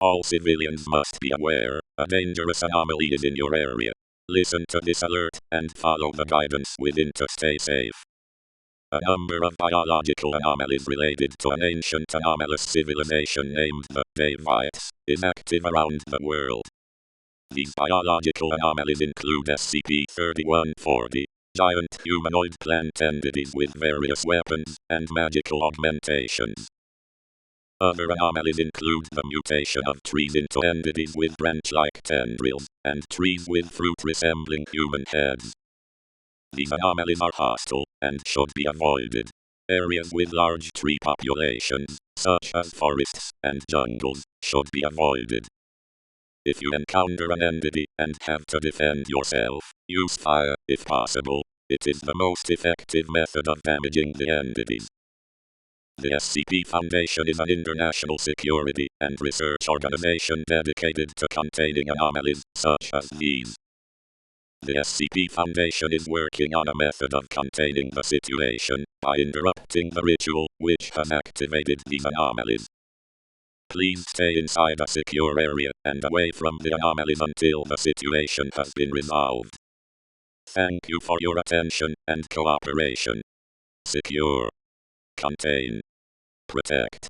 All civilians must be aware, a dangerous anomaly is in your area. Listen to this alert, and follow the guidance within to stay safe. A number of biological anomalies related to an ancient anomalous civilization named the DAEVA is active around the world. These biological anomalies include SCP-3140, giant humanoid plant entities with various weapons and magical augmentations. Other anomalies include the mutation of trees into entities with branch-like tendrils, and trees with fruit-resembling human heads. These anomalies are hostile, and should be avoided. Areas with large tree populations, such as forests and jungles, should be avoided. If you encounter an entity and have to defend yourself, use fire, if possible. It is the most effective method of damaging the entities. The SCP Foundation is an international security and research organization dedicated to containing anomalies such as these. The SCP Foundation is working on a method of containing the situation by interrupting the ritual which has activated these anomalies. Please stay inside a secure area and away from the anomalies until the situation has been resolved. Thank you for your attention and cooperation. Secure. Contain. Protect.